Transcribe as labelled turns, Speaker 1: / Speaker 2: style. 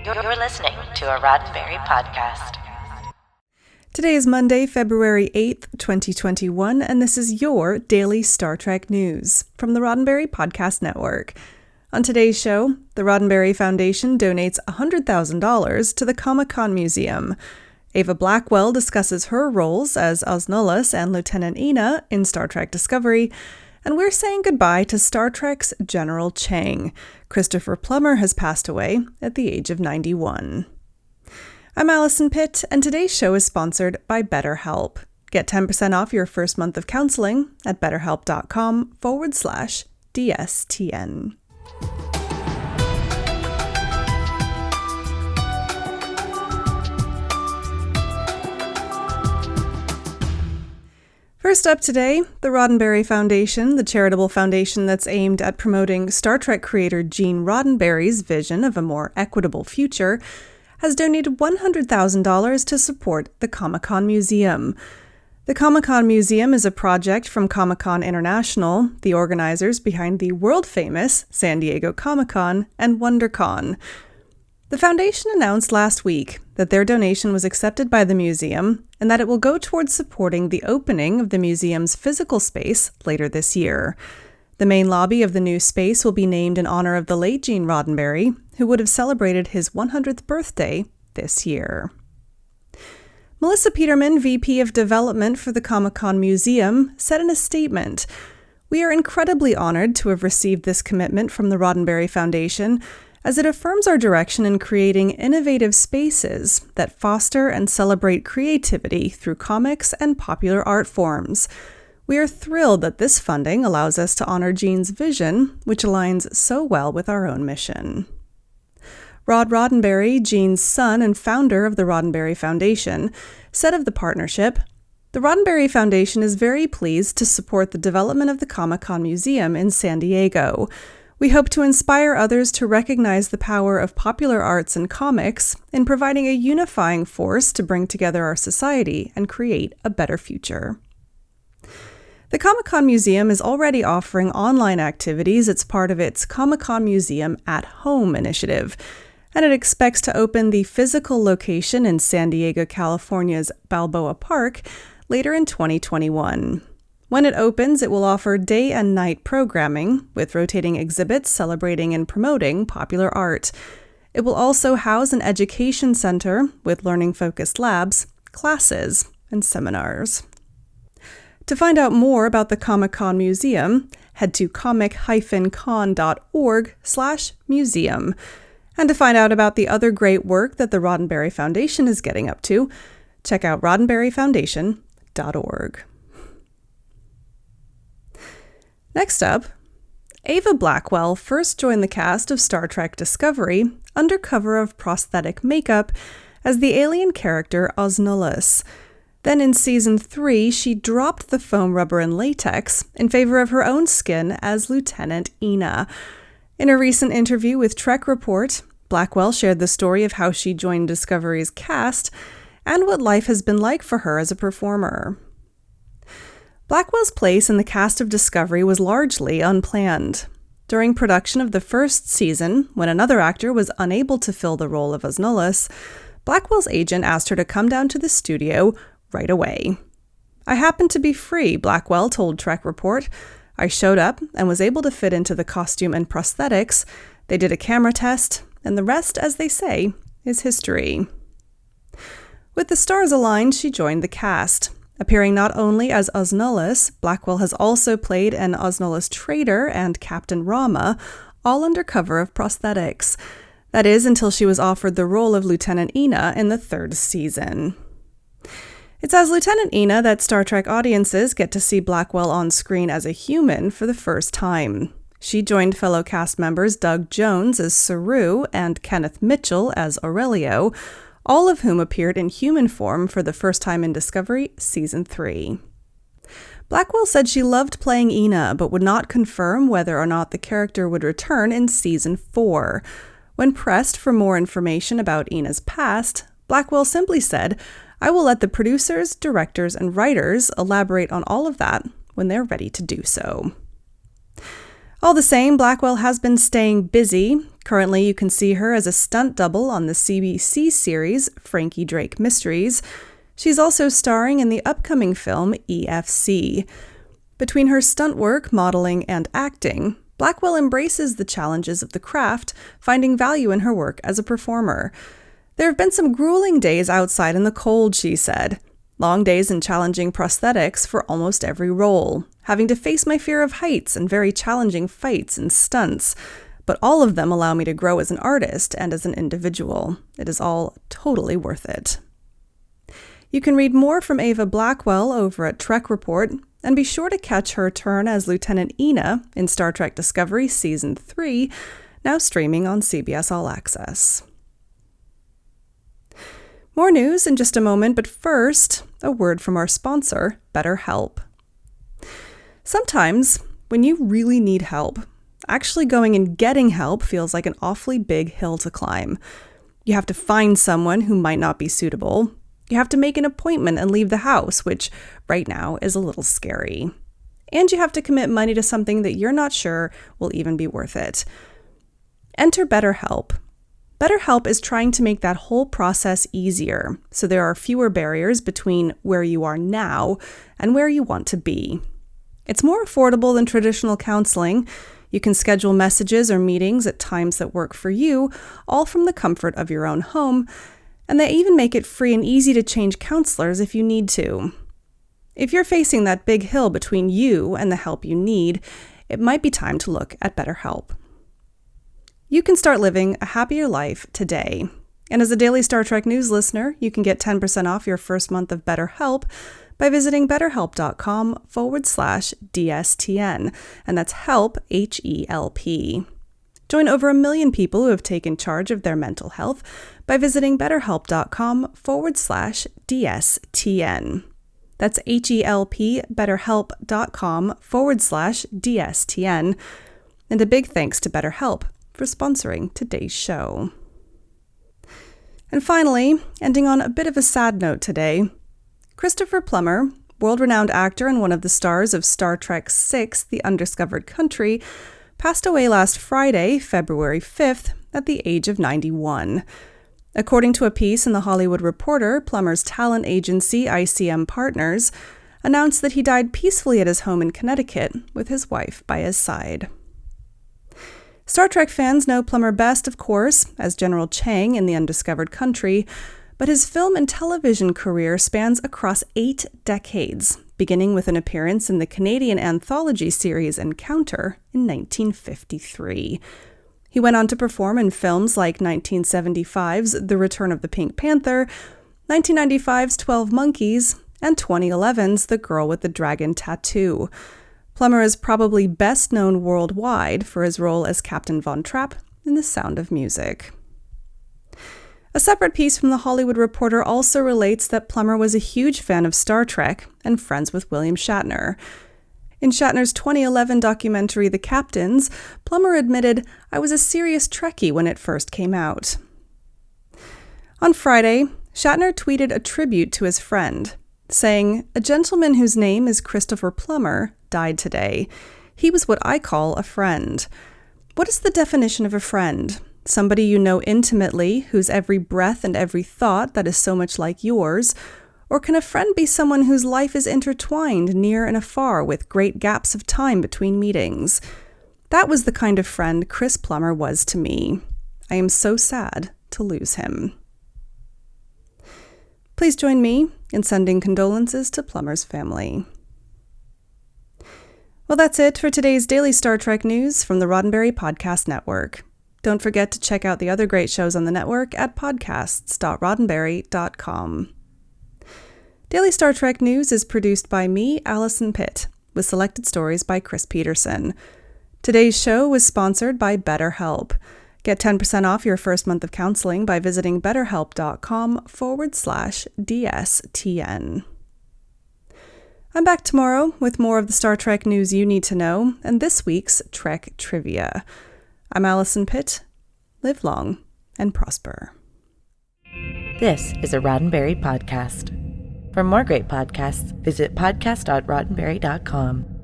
Speaker 1: You're listening to a Roddenberry podcast.
Speaker 2: Today is Monday, February 8th, 2021, and this is your daily Star Trek news from the Roddenberry Podcast Network. On today's show, the Roddenberry Foundation donates $100,000 to the Comic-Con Museum. Avaah Blackwell discusses her roles as Osnullus and Lieutenant Ina in Star Trek Discovery, and we're saying goodbye to Star Trek's General Chang. Christopher Plummer has passed away at the age of 91. I'm Alison Pitt, and today's show is sponsored by BetterHelp. Get 10% off your first month of counseling at betterhelp.com/DSTN. First up today, the Roddenberry Foundation, the charitable foundation that's aimed at promoting Star Trek creator Gene Roddenberry's vision of a more equitable future, has donated $100,000 to support the Comic-Con Museum. The Comic-Con Museum is a project from Comic-Con International, the organizers behind the world-famous San Diego Comic-Con and WonderCon. The foundation announced last week that their donation was accepted by the museum and that it will go towards supporting the opening of the museum's physical space later this year. The main lobby of the new space will be named in honor of the late Gene Roddenberry, who would have celebrated his 100th birthday this year. Melissa Peterman, VP of Development for the Comic-Con Museum, said in a statement, "We are incredibly honored to have received this commitment from the Roddenberry Foundation, as it affirms our direction in creating innovative spaces that foster and celebrate creativity through comics and popular art forms. We are thrilled that this funding allows us to honor Gene's vision, which aligns so well with our own mission." Rod Roddenberry, Gene's son and founder of the Roddenberry Foundation, said of the partnership, "The Roddenberry Foundation is very pleased to support the development of the Comic-Con Museum in San Diego. We hope to inspire others to recognize the power of popular arts and comics in providing a unifying force to bring together our society and create a better future." The Comic-Con Museum is already offering online activities as part of its Comic-Con Museum at Home initiative, and it expects to open the physical location in San Diego, California's Balboa Park later in 2021. When it opens, it will offer day and night programming, with rotating exhibits celebrating and promoting popular art. It will also house an education center with learning-focused labs, classes, and seminars. To find out more about the Comic-Con Museum, head to comic-con.org/museum. And to find out about the other great work that the Roddenberry Foundation is getting up to, check out roddenberryfoundation.org. Next up, Avaah Blackwell first joined the cast of Star Trek Discovery under cover of prosthetic makeup as the alien character Osnullus. Then in Season 3, she dropped the foam rubber and latex in favor of her own skin as Lieutenant Ina. In a recent interview with Trek Report, Blackwell shared the story of how she joined Discovery's cast and what life has been like for her as a performer. Blackwell's place in the cast of Discovery was largely unplanned. During production of the first season, when another actor was unable to fill the role of Osnullus, Blackwell's agent asked her to come down to the studio right away. "I happened to be free," Blackwell told Trek Report. "I showed up and was able to fit into the costume and prosthetics. They did a camera test, and the rest, as they say, is history." With the stars aligned, she joined the cast. Appearing not only as Osnullus, Blackwell has also played an Osnullus traitor and Captain Rama, all under cover of prosthetics. That is, until she was offered the role of Lieutenant Ina in the third season. It's as Lieutenant Ina that Star Trek audiences get to see Blackwell on screen as a human for the first time. She joined fellow cast members Doug Jones as Saru and Kenneth Mitchell as Aurelio, all of whom appeared in human form for the first time in Discovery Season 3. Blackwell said she loved playing Ina, but would not confirm whether or not the character would return in Season 4. When pressed for more information about Ina's past, Blackwell simply said, "I will let the producers, directors, and writers elaborate on all of that when they're ready to do so." All the same, Blackwell has been staying busy. Currently, you can see her as a stunt double on the CBC series Frankie Drake Mysteries. She's also starring in the upcoming film EFC. Between her stunt work, modeling, and acting, Blackwell embraces the challenges of the craft, finding value in her work as a performer. There have been some grueling days outside in the cold, she said. Long days and challenging prosthetics for almost every role, having to face my fear of heights and very challenging fights and stunts. But all of them allow me to grow as an artist and as an individual. It is all totally worth it. You can read more from Avaah Blackwell over at Trek Report, and be sure to catch her turn as Lieutenant Ina in Star Trek Discovery Season 3, now streaming on CBS All Access. More news in just a moment, but first, a word from our sponsor, BetterHelp. Sometimes, when you really need help, actually going and getting help feels like an awfully big hill to climb. You have to find someone who might not be suitable. You have to make an appointment and leave the house, which right now is a little scary. And you have to commit money to something that you're not sure will even be worth it. Enter BetterHelp. BetterHelp is trying to make that whole process easier, so there are fewer barriers between where you are now and where you want to be. It's more affordable than traditional counseling. You can schedule messages or meetings at times that work for you, all from the comfort of your own home, and they even make it free and easy to change counselors if you need to. If you're facing that big hill between you and the help you need, it might be time to look at BetterHelp. You can start living a happier life today. And as a daily Star Trek news listener, you can get 10% off your first month of BetterHelp by visiting betterhelp.com/DSTN, and that's help, HELP. Join over 1 million people who have taken charge of their mental health by visiting betterhelp.com/DSTN. That's HELP, betterhelp.com/DSTN. And a big thanks to BetterHelp for sponsoring today's show. And finally, ending on a bit of a sad note today, Christopher Plummer, world-renowned actor and one of the stars of Star Trek VI, The Undiscovered Country, passed away last Friday, February 5th, at the age of 91. According to a piece in The Hollywood Reporter, Plummer's talent agency, ICM Partners, announced that he died peacefully at his home in Connecticut with his wife by his side. Star Trek fans know Plummer best, of course, as General Chang in The Undiscovered Country, but his film and television career spans across 8 decades, beginning with an appearance in the Canadian anthology series Encounter in 1953. He went on to perform in films like 1975's The Return of the Pink Panther, 1995's 12 Monkeys, and 2011's The Girl with the Dragon Tattoo. Plummer is probably best known worldwide for his role as Captain Von Trapp in The Sound of Music. A separate piece from The Hollywood Reporter also relates that Plummer was a huge fan of Star Trek and friends with William Shatner. In Shatner's 2011 documentary The Captains, Plummer admitted, "I was a serious Trekkie when it first came out." On Friday, Shatner tweeted a tribute to his friend, saying, "A gentleman whose name is Christopher Plummer died today. He was what I call a friend. What is the definition of a friend? Somebody you know intimately, whose every breath and every thought that is so much like yours? Or can a friend be someone whose life is intertwined near and afar with great gaps of time between meetings? That was the kind of friend Chris Plummer was to me. I am so sad to lose him." Please join me in sending condolences to Plummer's family. Well, that's it for today's daily Star Trek news from the Roddenberry Podcast Network. Don't forget to check out the other great shows on the network at podcasts.roddenberry.com. Daily Star Trek News is produced by me, Alison Pitt, with selected stories by Chris Peterson. Today's show was sponsored by BetterHelp. Get 10% off your first month of counseling by visiting betterhelp.com/DSTN. I'm back tomorrow with more of the Star Trek news you need to know and this week's Trek Trivia. I'm Alison Pitt. Live long and prosper.
Speaker 1: This is a Roddenberry podcast. For more great podcasts, visit podcast.roddenberry.com.